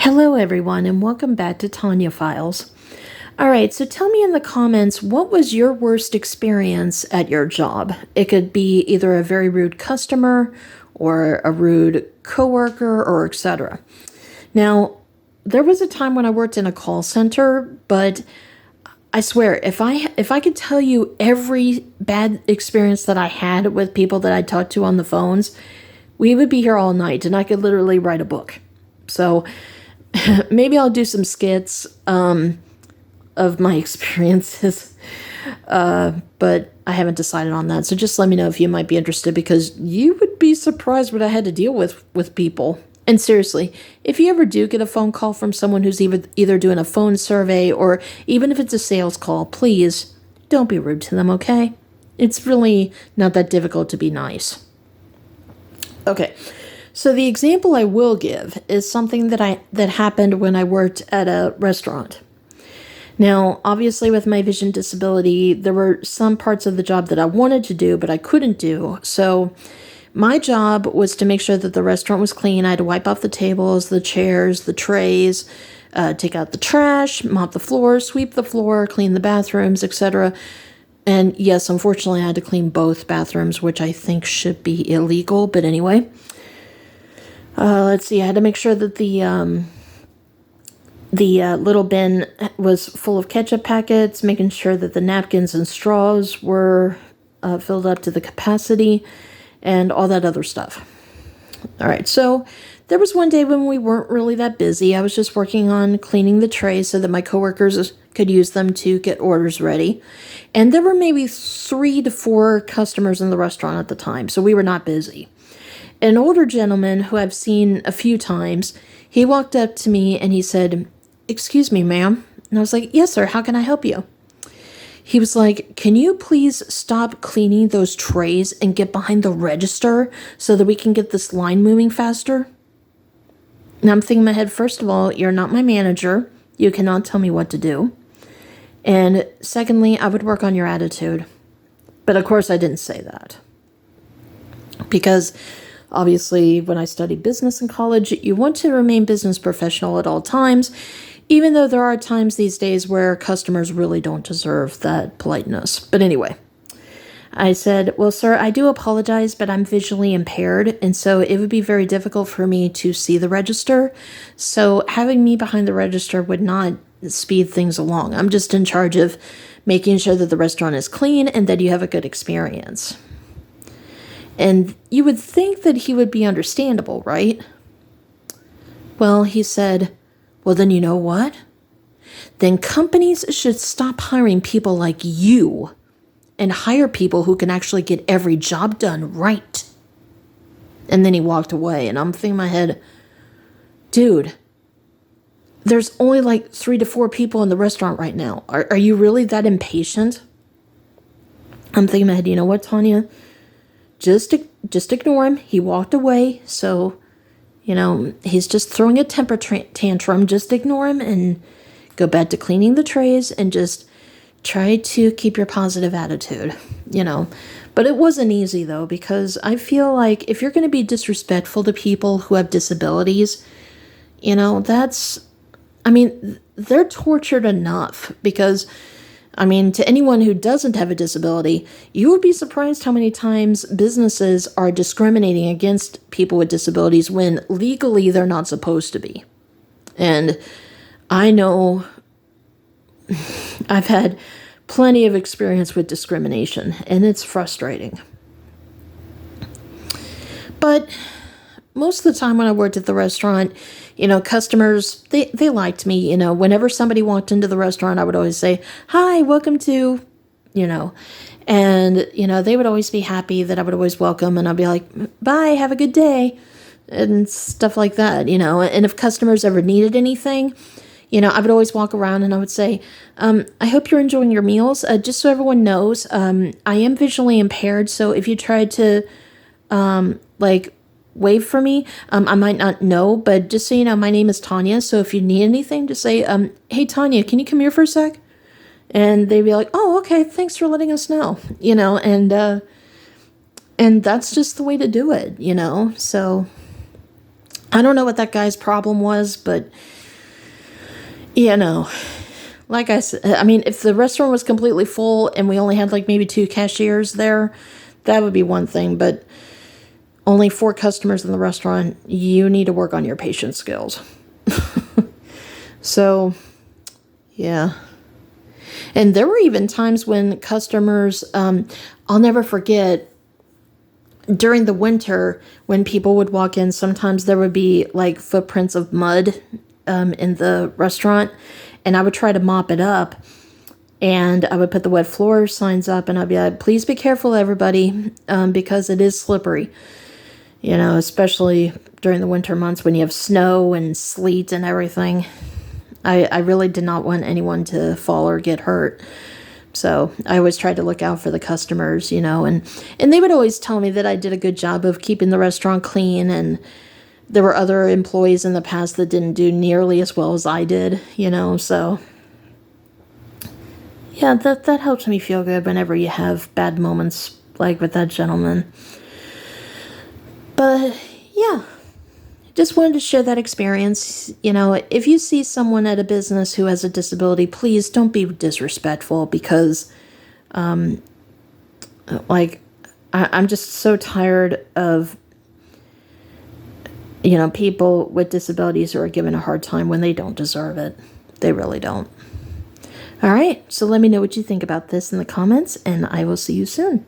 Hello, everyone, and welcome back to Tanya Files. All right, so tell me in the comments, what was your worst experience at your job? It could be either a very rude customer or a rude coworker or etc. Now, there was a time when I worked in a call center, but I swear, if I could tell you every bad experience that I had with people that I talked to on the phones, we would be here all night, and I could literally write a book. So maybe I'll do some skits of my experiences, but I haven't decided on that. So just let me know if you might be interested, because you would be surprised what I had to deal with people. And seriously, if you ever do get a phone call from someone who's either doing a phone survey or even if it's a sales call, please don't be rude to them, okay? It's really not that difficult to be nice. Okay. So the example I will give is something that happened when I worked at a restaurant. Now, obviously with my vision disability, there were some parts of the job that I wanted to do, but I couldn't do. So my job was to make sure that the restaurant was clean. I had to wipe off the tables, the chairs, the trays, take out the trash, mop the floor, sweep the floor, clean the bathrooms, etc. And yes, unfortunately, I had to clean both bathrooms, which I think should be illegal, but anyway. Let's see, I had to make sure that the little bin was full of ketchup packets, making sure that the napkins and straws were filled up to the capacity, and all that other stuff. All right, so there was one day when we weren't really that busy. I was just working on cleaning the trays so that my coworkers could use them to get orders ready. And there were maybe 3 to 4 customers in the restaurant at the time, so we were not busy. An older gentleman who I've seen a few times, he walked up to me and he said, "Excuse me, ma'am." And I was like, "Yes, sir. How can I help you?" He was like, "Can you please stop cleaning those trays and get behind the register so that we can get this line moving faster?" Now I'm thinking in my head, first of all, you're not my manager. You cannot tell me what to do. And secondly, I would work on your attitude. But of course I didn't say that. Because obviously, when I studied business in college, you want to remain business professional at all times, even though there are times these days where customers really don't deserve that politeness. But anyway, I said, "Well, sir, I do apologize, but I'm visually impaired, and so it would be very difficult for me to see the register. So having me behind the register would not speed things along. I'm just in charge of making sure that the restaurant is clean and that you have a good experience." And you would think that he would be understandable, right? Well, he said, "Well, then you know what? Then companies should stop hiring people like you and hire people who can actually get every job done right." And then he walked away, and I'm thinking in my head, dude, there's only like 3 to 4 people in the restaurant right now. Are you really that impatient? I'm thinking in my head, you know what, Tanya? Just ignore him. He walked away, so, he's just throwing a temper tantrum. Just ignore him and go back to cleaning the trays and just try to keep your positive attitude, But it wasn't easy, though, because I feel like if you're going to be disrespectful to people who have disabilities, they're tortured enough because, to anyone who doesn't have a disability, you would be surprised how many times businesses are discriminating against people with disabilities when legally they're not supposed to be. And I know I've had plenty of experience with discrimination, and it's frustrating. But most of the time when I worked at the restaurant, customers, they liked me. Whenever somebody walked into the restaurant, I would always say, "Hi, welcome to," and, they would always be happy that I would always welcome, and I'd be like, "Bye, have a good day," and stuff like that, And if customers ever needed anything, I would always walk around and I would say, "I hope you're enjoying your meals. Just so everyone knows, I am visually impaired, so if you tried to, wave for me, I might not know, but just so you know, my name is Tanya, so if you need anything, just say, hey, Tanya, can you come here for a sec?" And they'd be like, "Oh, okay, thanks for letting us know," and that's just the way to do it, So I don't know what that guy's problem was, but, you know, like I said, I mean, if the restaurant was completely full and we only had like maybe 2 cashiers there, that would be one thing. But only 4 customers in the restaurant, you need to work on your patient skills. So, yeah. And there were even times when customers, I'll never forget, during the winter, when people would walk in, sometimes there would be like footprints of mud in the restaurant, and I would try to mop it up, and I would put the wet floor signs up, and I'd be like, please be careful, everybody, because it is slippery, you know, especially during the winter months when you have snow and sleet and everything. I really did not want anyone to fall or get hurt. So I always tried to look out for the customers, you know, and they would always tell me that I did a good job of keeping the restaurant clean, and there were other employees in the past that didn't do nearly as well as I did, you know, so yeah, that helps me feel good whenever you have bad moments like with that gentleman. But yeah, just wanted to share that experience. You know, if you see someone at a business who has a disability, please don't be disrespectful, because, like, I'm just so tired of, you know, people with disabilities who are given a hard time when they don't deserve it. They really don't. All right, so let me know what you think about this in the comments, and I will see you soon.